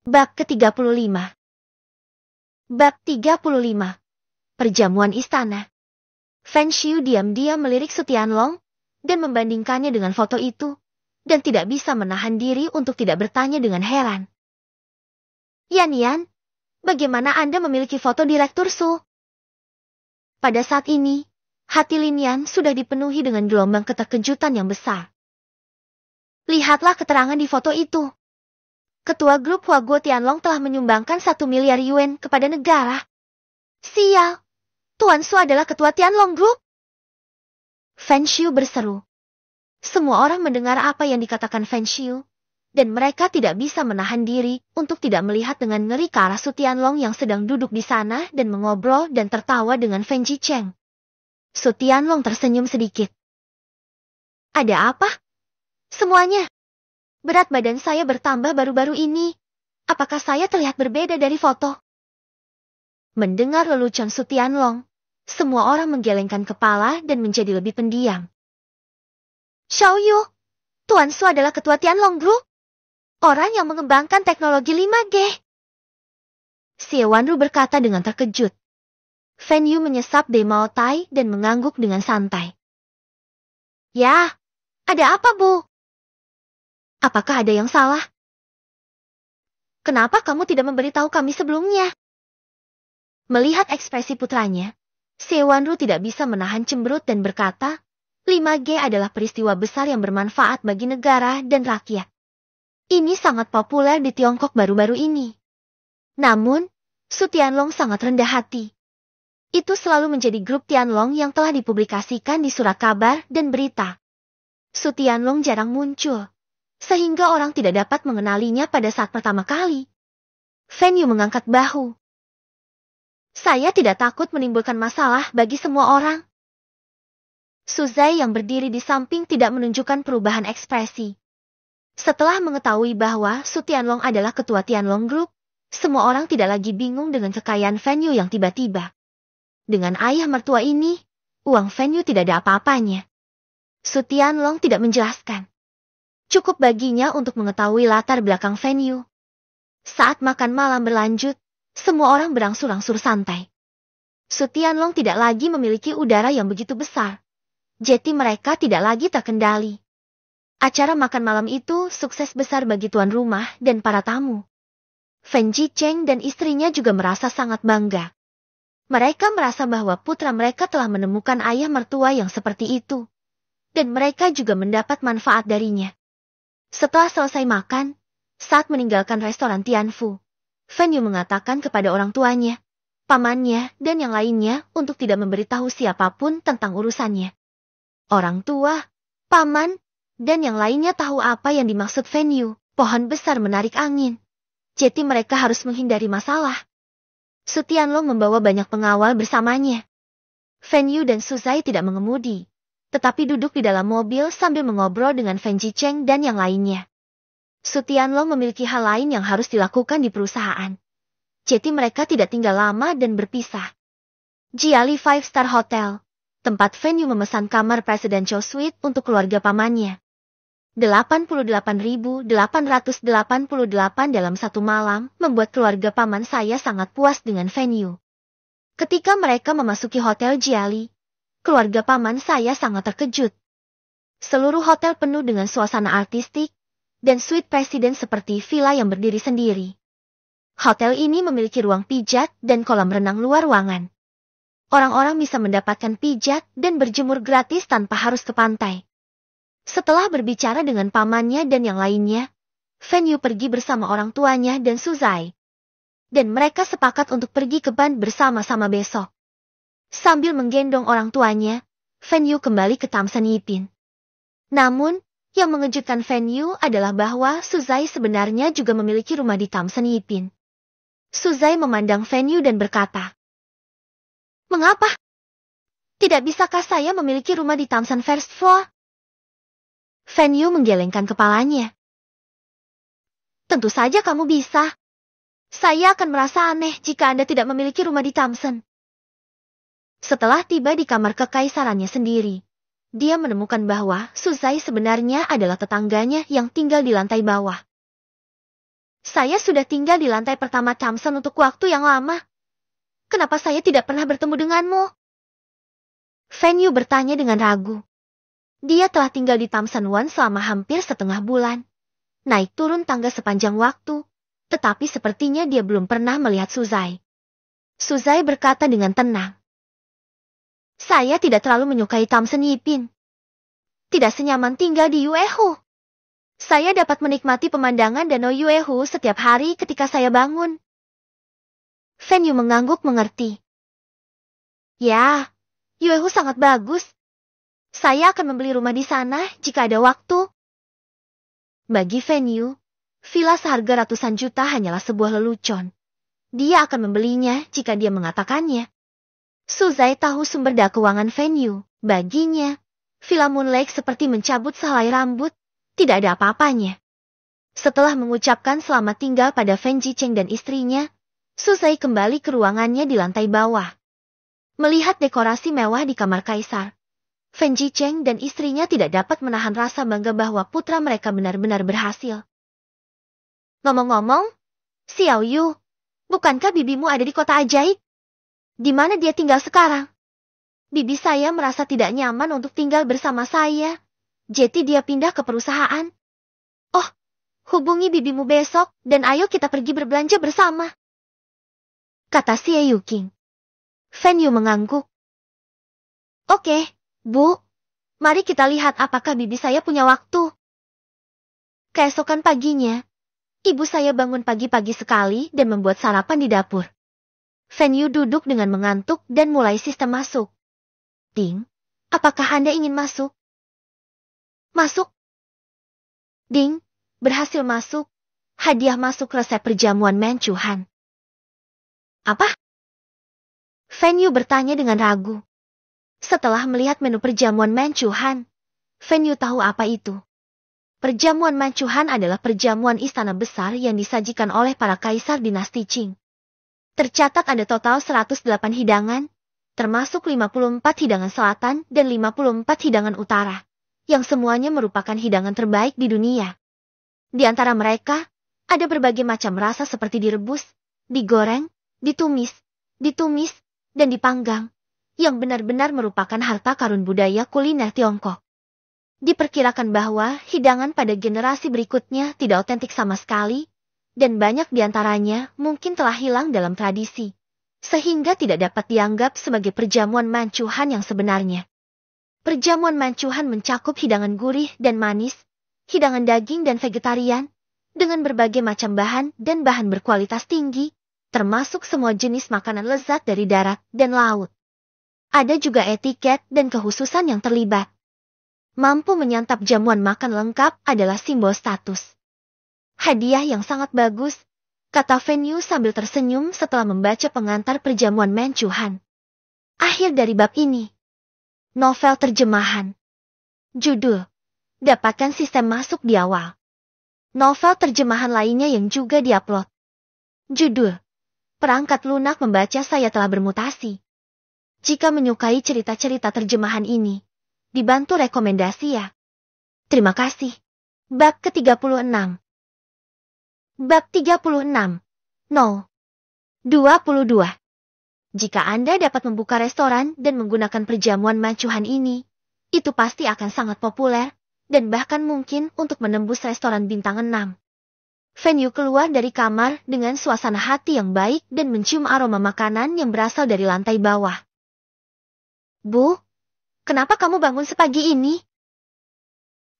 Bab ke-35. Bab 35. Perjamuan istana. Fan Xiu diam-diam melirik Su Tianlong dan membandingkannya dengan foto itu, dan tidak bisa menahan diri untuk tidak bertanya dengan heran. Yan, bagaimana Anda memiliki foto Direktur Su? Pada saat ini, hati Lin Yan sudah dipenuhi dengan gelombang keterkejutan yang besar. Lihatlah keterangan di foto itu. Ketua grup Huaguo Tianlong telah menyumbangkan 1 miliar yuan kepada negara. Sial, Tuan Su adalah ketua Tianlong Group. Fan Xiu berseru. Semua orang mendengar apa yang dikatakan Fan Xiu, dan mereka tidak bisa menahan diri untuk tidak melihat dengan ngeri ke arah Su Tianlong yang sedang duduk di sana dan mengobrol dan tertawa dengan Fan Jicheng. Su Tianlong tersenyum sedikit. Ada apa? Semuanya. Berat badan saya bertambah baru-baru ini. Apakah saya terlihat berbeda dari foto? Mendengar lelucon Su Tianlong, semua orang menggelengkan kepala dan menjadi lebih pendiam. Xiao Yu, Tuan Su adalah ketua Tianlong Group. Orang yang mengembangkan teknologi 5G. Xie Wanru berkata dengan terkejut. Fan Yu menyesap De Mao Tai dan mengangguk dengan santai. Ya, ada apa, Bu? Apakah ada yang salah? Kenapa kamu tidak memberitahu kami sebelumnya? Melihat ekspresi putranya, Xie Wanru tidak bisa menahan cemberut dan berkata, 5G adalah peristiwa besar yang bermanfaat bagi negara dan rakyat. Ini sangat populer di Tiongkok baru-baru ini. Namun, Su Tianlong sangat rendah hati. Itu selalu menjadi grup Tianlong yang telah dipublikasikan di surat kabar dan berita. Su Tianlong jarang muncul, sehingga orang tidak dapat mengenalinya pada saat pertama kali. Fan Yu mengangkat bahu. Saya tidak takut menimbulkan masalah bagi semua orang. Su Zai yang berdiri di samping tidak menunjukkan perubahan ekspresi. Setelah mengetahui bahwa Su Tianlong adalah ketua Tianlong Group, semua orang tidak lagi bingung dengan kekayaan Fan Yu yang tiba-tiba. Dengan ayah mertua ini, uang Fan Yu tidak ada apa-apanya. Su Tianlong tidak menjelaskan. Cukup baginya untuk mengetahui latar belakang Fan Yu. Saat makan malam berlanjut, semua orang berangsur-angsur santai. Su Tianlong tidak lagi memiliki udara yang begitu besar. Jadi mereka tidak lagi terkendali. Acara makan malam itu sukses besar bagi tuan rumah dan para tamu. Fan Jicheng dan istrinya juga merasa sangat bangga. Mereka merasa bahwa putra mereka telah menemukan ayah mertua yang seperti itu. Dan mereka juga mendapat manfaat darinya. Setelah selesai makan, saat meninggalkan restoran Tianfu, Fan Yu mengatakan kepada orang tuanya, pamannya, dan yang lainnya untuk tidak memberitahu siapapun tentang urusannya. Orang tua, paman, dan yang lainnya tahu apa yang dimaksud Fan Yu. Pohon besar menarik angin. Jadi mereka harus menghindari masalah. Su Tianlong membawa banyak pengawal bersamanya. Fan Yu dan Su Zai tidak mengemudi, tetapi duduk di dalam mobil sambil mengobrol dengan Fan Jicheng dan yang lainnya. Su Tianlong memiliki hal lain yang harus dilakukan di perusahaan. Jadi mereka tidak tinggal lama dan berpisah. Jiali 5-star Hotel, tempat Fan Yu memesan kamar Presidential Suite untuk keluarga pamannya. 88.888 dalam satu malam membuat keluarga paman saya sangat puas dengan Fan Yu. Ketika mereka memasuki Hotel Jiali, keluarga paman saya sangat terkejut. Seluruh hotel penuh dengan suasana artistik, dan suite presiden seperti villa yang berdiri sendiri. Hotel ini memiliki ruang pijat dan kolam renang luar ruangan. Orang-orang bisa mendapatkan pijat dan berjemur gratis tanpa harus ke pantai. Setelah berbicara dengan pamannya dan yang lainnya, Fan Yu pergi bersama orang tuanya dan Su Zai. Dan mereka sepakat untuk pergi ke Ban bersama-sama besok. Sambil menggendong orang tuanya, Fan Yu kembali ke Tamsan Yipin. Namun, yang mengejutkan Fan Yu adalah bahwa Su Zai sebenarnya juga memiliki rumah di Tamsan Yipin. Su Zai memandang Fan Yu dan berkata, "Mengapa? Tidak bisakah saya memiliki rumah di Tamsan First Floor?" Fan Yu menggelengkan kepalanya. "Tentu saja kamu bisa. Saya akan merasa aneh jika Anda tidak memiliki rumah di Tamsan." Setelah tiba di kamar kekaisarannya sendiri, dia menemukan bahwa Su Zai sebenarnya adalah tetangganya yang tinggal di lantai bawah. Saya sudah tinggal di lantai pertama Thompson untuk waktu yang lama. Kenapa saya tidak pernah bertemu denganmu? Fan Yu bertanya dengan ragu. Dia telah tinggal di Thompson One selama hampir setengah bulan. Naik turun tangga sepanjang waktu, tetapi sepertinya dia belum pernah melihat Suzai. Suzai berkata dengan tenang. Saya tidak terlalu menyukai Thompson Yipin. Tidak senyaman tinggal di Yuehu. Saya dapat menikmati pemandangan danau Yuehu setiap hari ketika saya bangun. Fan Yu mengangguk mengerti. Ya, Yuehu sangat bagus. Saya akan membeli rumah di sana jika ada waktu. Bagi Fan Yu, villa seharga ratusan juta hanyalah sebuah lelucon. Dia akan membelinya jika dia mengatakannya. Suzai tahu sumber daya keuangan Fan Yu. Baginya, villa Moon Lake seperti mencabut sehelai rambut, tidak ada apa-apanya. Setelah mengucapkan selamat tinggal pada Fan Jicheng dan istrinya, Suzai kembali ke ruangannya di lantai bawah. Melihat dekorasi mewah di kamar kaisar, Fan Jicheng dan istrinya tidak dapat menahan rasa bangga bahwa putra mereka benar-benar berhasil. Ngomong-ngomong, Xiao Yu, bukankah bibimu ada di kota ajaib? Di mana dia tinggal sekarang? Bibi saya merasa tidak nyaman untuk tinggal bersama saya. Jadi dia pindah ke perusahaan. Oh, hubungi bibimu besok dan ayo kita pergi berbelanja bersama. Kata Xie Yuking. Fan Yu mengangguk. Oke. Bu, mari kita lihat apakah bibi saya punya waktu. Keesokan paginya, ibu saya bangun pagi-pagi sekali dan membuat sarapan di dapur. Fan Yu duduk dengan mengantuk dan mulai sistem masuk. Ding, apakah Anda ingin masuk? Masuk. Ding, berhasil masuk. Hadiah masuk resep perjamuan Manchuhan. Apa? Fan Yu bertanya dengan ragu. Setelah melihat menu perjamuan Manchuhan, Fan Yu tahu apa itu. Perjamuan Manchuhan adalah perjamuan istana besar yang disajikan oleh para kaisar dinasti Qing. Tercatat ada total 108 hidangan, termasuk 54 hidangan selatan dan 54 hidangan utara, yang semuanya merupakan hidangan terbaik di dunia. Di antara mereka, ada berbagai macam rasa seperti direbus, digoreng, ditumis, dan dipanggang, yang benar-benar merupakan harta karun budaya kuliner Tiongkok. Diperkirakan bahwa hidangan pada generasi berikutnya tidak otentik sama sekali, dan banyak di antaranya mungkin telah hilang dalam tradisi, sehingga tidak dapat dianggap sebagai perjamuan Manchuhan yang sebenarnya. Perjamuan Manchuhan mencakup hidangan gurih dan manis, hidangan daging dan vegetarian, dengan berbagai macam bahan dan bahan berkualitas tinggi, termasuk semua jenis makanan lezat dari darat dan laut. Ada juga etiket dan kekhususan yang terlibat. Mampu menyantap jamuan makan lengkap adalah simbol status. Hadiah yang sangat bagus, kata Fan Yu sambil tersenyum setelah membaca pengantar perjamuan Manchuhan. Akhir dari bab ini. Novel terjemahan. Judul. Dapatkan sistem masuk di awal. Novel terjemahan lainnya yang juga diupload. Judul. Perangkat lunak membaca saya telah bermutasi. Jika menyukai cerita-cerita terjemahan ini, dibantu rekomendasi ya. Terima kasih. Bab ke-36. Bab 36. 22. Jika Anda dapat membuka restoran dan menggunakan perjamuan Manchuhan ini, itu pasti akan sangat populer, dan bahkan mungkin untuk menembus restoran bintang 6. Fan Yu keluar dari kamar dengan suasana hati yang baik dan mencium aroma makanan yang berasal dari lantai bawah. Bu, kenapa kamu bangun sepagi ini?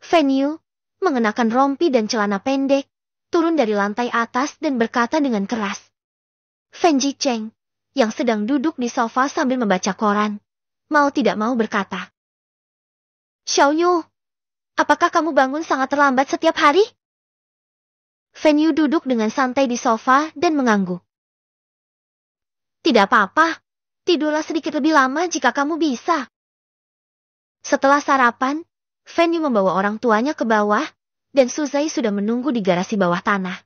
Fan Yu, mengenakan rompi dan celana pendek, turun dari lantai atas dan berkata dengan keras. Fan Jicheng, yang sedang duduk di sofa sambil membaca koran, mau tidak mau berkata. Xiao Yu, apakah kamu bangun sangat terlambat setiap hari? Fan Yu duduk dengan santai di sofa dan mengangguk. Tidak apa-apa, tidurlah sedikit lebih lama jika kamu bisa. Setelah sarapan, Fan Yu membawa orang tuanya ke bawah, dan Suzai sudah menunggu di garasi bawah tanah.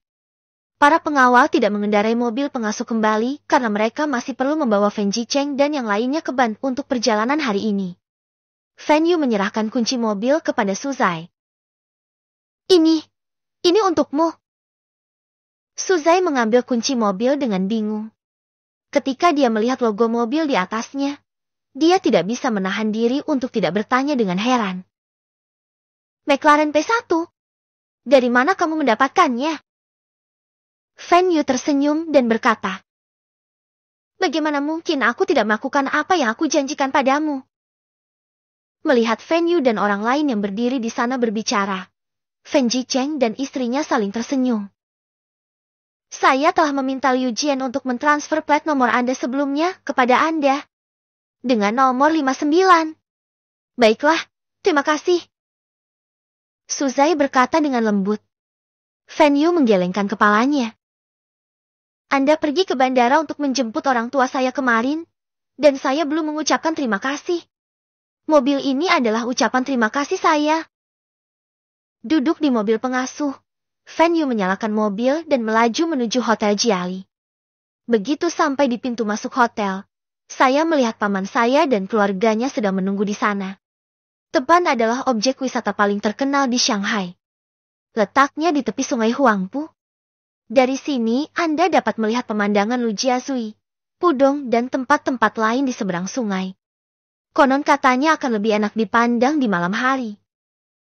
Para pengawal tidak mengendarai mobil pengasuh kembali karena mereka masih perlu membawa Fan Jicheng dan yang lainnya ke Ban untuk perjalanan hari ini. Fan Yu menyerahkan kunci mobil kepada Suzai. Ini untukmu. Suzai mengambil kunci mobil dengan bingung. Ketika dia melihat logo mobil di atasnya, dia tidak bisa menahan diri untuk tidak bertanya dengan heran. McLaren P1? Dari mana kamu mendapatkannya? Fan Yu tersenyum dan berkata, bagaimana mungkin aku tidak melakukan apa yang aku janjikan padamu? Melihat Fan Yu dan orang lain yang berdiri di sana berbicara, Fan Jicheng dan istrinya saling tersenyum. Saya telah meminta Liu Jian untuk mentransfer plat nomor Anda sebelumnya kepada Anda. Dengan nomor 59. Baiklah, terima kasih. Suzai berkata dengan lembut. Fan Yu menggelengkan kepalanya. Anda pergi ke bandara untuk menjemput orang tua saya kemarin, dan saya belum mengucapkan terima kasih. Mobil ini adalah ucapan terima kasih saya. Duduk di mobil pengasuh, Fan Yu menyalakan mobil dan melaju menuju Hotel Jiali. Begitu sampai di pintu masuk hotel, saya melihat paman saya dan keluarganya sedang menunggu di sana. Teban adalah objek wisata paling terkenal di Shanghai. Letaknya di tepi sungai Huangpu. Dari sini Anda dapat melihat pemandangan Lujiazui, Pudong dan tempat-tempat lain di seberang sungai. Konon katanya akan lebih enak dipandang di malam hari.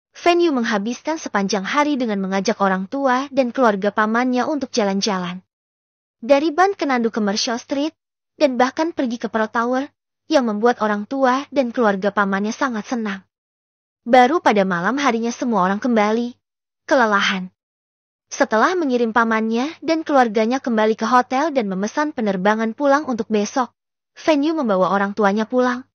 Fan Yu menghabiskan sepanjang hari dengan mengajak orang tua dan keluarga pamannya untuk jalan-jalan. Dari Ban ke Nandu Commercial Street, dan bahkan pergi ke Pearl Tower, yang membuat orang tua dan keluarga pamannya sangat senang. Baru pada malam harinya semua orang kembali, kelelahan. Setelah mengirim pamannya dan keluarganya kembali ke hotel dan memesan penerbangan pulang untuk besok, Fan Yu membawa orang tuanya pulang.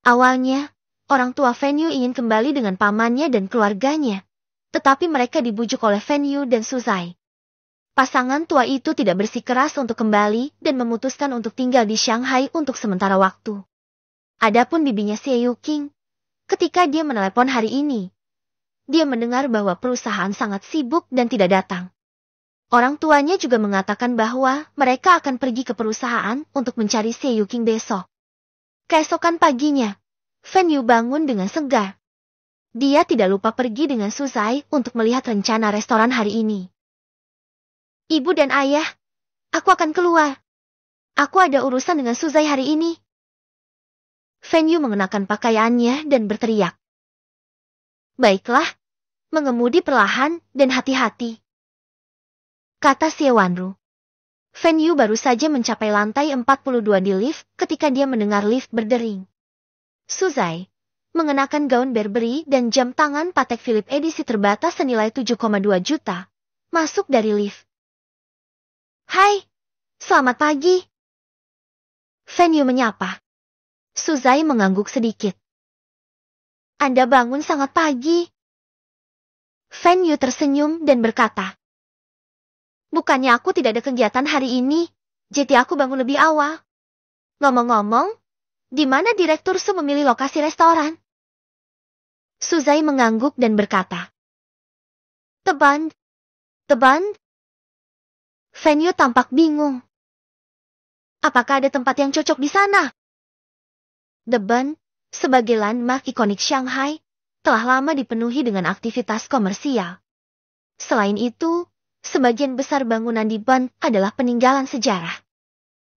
Awalnya, orang tua Fan Yu ingin kembali dengan pamannya dan keluarganya, tetapi mereka dibujuk oleh Fan Yu dan Suzai. Pasangan tua itu tidak bersikeras untuk kembali dan memutuskan untuk tinggal di Shanghai untuk sementara waktu. Adapun bibinya Xie Yuqing, ketika dia menelepon hari ini, dia mendengar bahwa perusahaan sangat sibuk dan tidak datang. Orang tuanya juga mengatakan bahwa mereka akan pergi ke perusahaan untuk mencari Xie Yuqing besok. Keesokan paginya, Fan Yu bangun dengan segar. Dia tidak lupa pergi dengan Suzai untuk melihat rencana restoran hari ini. Ibu dan ayah, aku akan keluar. Aku ada urusan dengan Suzai hari ini. Fan Yu mengenakan pakaiannya dan berteriak. Baiklah, mengemudi perlahan dan hati-hati, kata Xie Wanru. Fan Yu baru saja mencapai lantai 42 di lift ketika dia mendengar lift berdering. Suzai, mengenakan gaun Burberry dan jam tangan Patek Philippe edisi terbatas senilai 7,2 juta, masuk dari lift. Hai, selamat pagi. Fan Yu menyapa. Suzai mengangguk sedikit. Anda bangun sangat pagi. Fan Yu tersenyum dan berkata, bukannya aku tidak ada kegiatan hari ini, jadi aku bangun lebih awal. Ngomong-ngomong, di mana Direktur Su memilih lokasi restoran? Suzai mengangguk dan berkata, Teban. Fan Yu tampak bingung. Apakah ada tempat yang cocok di sana? Teban, sebagai landmark ikonik Shanghai, telah lama dipenuhi dengan aktivitas komersial. Selain itu, sebagian besar bangunan di Ban adalah peninggalan sejarah.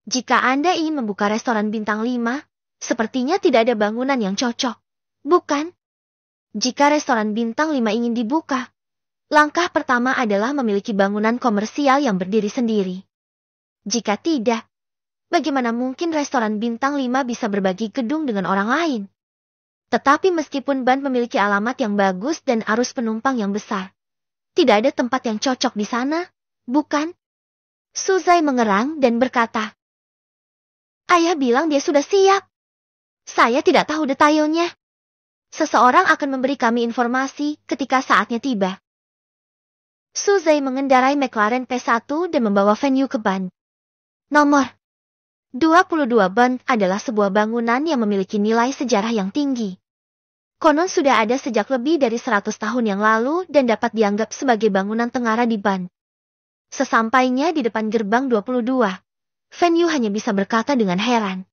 Jika Anda ingin membuka restoran bintang 5, sepertinya tidak ada bangunan yang cocok, bukan? Jika restoran bintang 5 ingin dibuka, langkah pertama adalah memiliki bangunan komersial yang berdiri sendiri. Jika tidak, bagaimana mungkin restoran bintang 5 bisa berbagi gedung dengan orang lain? Tetapi meskipun Ban memiliki alamat yang bagus dan arus penumpang yang besar, tidak ada tempat yang cocok di sana, bukan? Suzai mengerang dan berkata, Ayah bilang dia sudah siap. Saya tidak tahu detailnya. Seseorang akan memberi kami informasi ketika saatnya tiba. Suzai mengendarai McLaren P1 dan membawa Fan Yu ke Ban. Nomor 22 Ban adalah sebuah bangunan yang memiliki nilai sejarah yang tinggi. Konon sudah ada sejak lebih dari 100 tahun yang lalu dan dapat dianggap sebagai bangunan tengara di Ban. Sesampainya di depan gerbang 22, Fan Yu hanya bisa berkata dengan heran.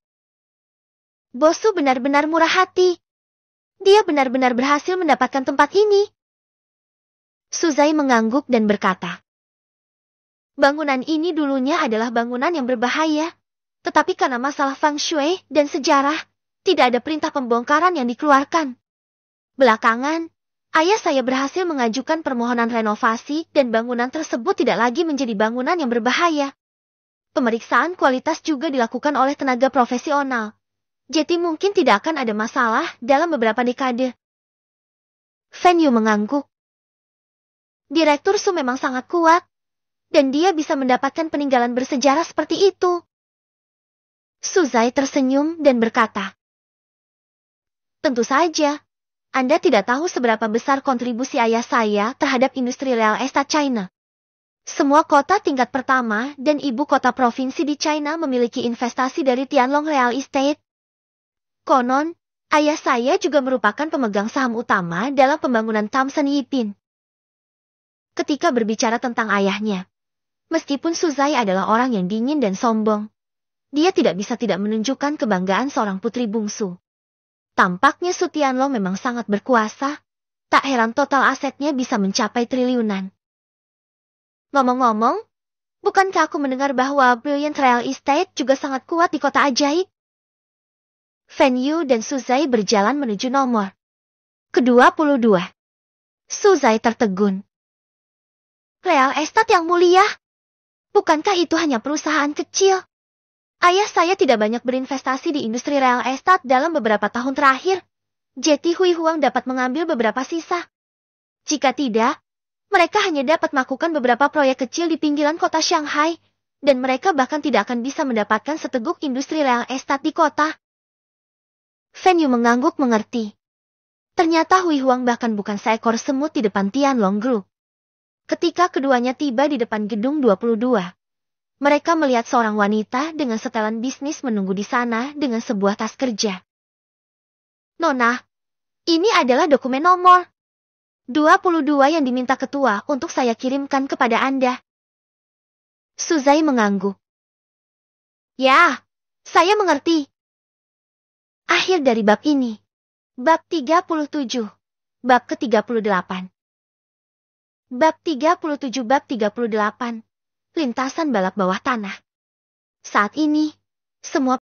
Bosu benar-benar murah hati. Dia benar-benar berhasil mendapatkan tempat ini. Suzai mengangguk dan berkata. Bangunan ini dulunya adalah bangunan yang berbahaya. Tetapi karena masalah feng shui dan sejarah, tidak ada perintah pembongkaran yang dikeluarkan. Belakangan, ayah saya berhasil mengajukan permohonan renovasi dan bangunan tersebut tidak lagi menjadi bangunan yang berbahaya. Pemeriksaan kualitas juga dilakukan oleh tenaga profesional. Jadi mungkin tidak akan ada masalah dalam beberapa dekade. Fan Yu mengangguk. Direktur Su memang sangat kuat, dan dia bisa mendapatkan peninggalan bersejarah seperti itu. Su Zai tersenyum dan berkata, tentu saja, Anda tidak tahu seberapa besar kontribusi ayah saya terhadap industri real estate China. Semua kota tingkat pertama dan ibu kota provinsi di China memiliki investasi dari Tianlong Real Estate. Konon, ayah saya juga merupakan pemegang saham utama dalam pembangunan Tamsan Yipin. Ketika berbicara tentang ayahnya, meskipun Su Zai adalah orang yang dingin dan sombong, dia tidak bisa tidak menunjukkan kebanggaan seorang putri bungsu. Tampaknya Su Tianlong memang sangat berkuasa, tak heran total asetnya bisa mencapai triliunan. Ngomong-ngomong, bukankah aku mendengar bahwa Brilliant Real Estate juga sangat kuat di kota ajaib? Fan Yu dan Su Zai berjalan menuju nomor ke-22. Su Zai tertegun. Real Estate yang mulia? Bukankah itu hanya perusahaan kecil? Ayah saya tidak banyak berinvestasi di industri real estate dalam beberapa tahun terakhir. Jadi Hui Huang dapat mengambil beberapa sisa. Jika tidak, mereka hanya dapat melakukan beberapa proyek kecil di pinggiran kota Shanghai, dan mereka bahkan tidak akan bisa mendapatkan seteguk industri real estate di kota. Fan Yu mengangguk mengerti. Ternyata Hui Huang bahkan bukan seekor semut di depan Tianlong Group. Ketika keduanya tiba di depan gedung 22, mereka melihat seorang wanita dengan setelan bisnis menunggu di sana dengan sebuah tas kerja. Nona, ini adalah dokumen nomor 22 yang diminta ketua untuk saya kirimkan kepada Anda. Su Zai mengangguk. Ya, saya mengerti. Akhir dari bab ini. Bab 37. Bab ke-38. Bab 37 Bab 38. Lintasan balap bawah tanah. Saat ini, semua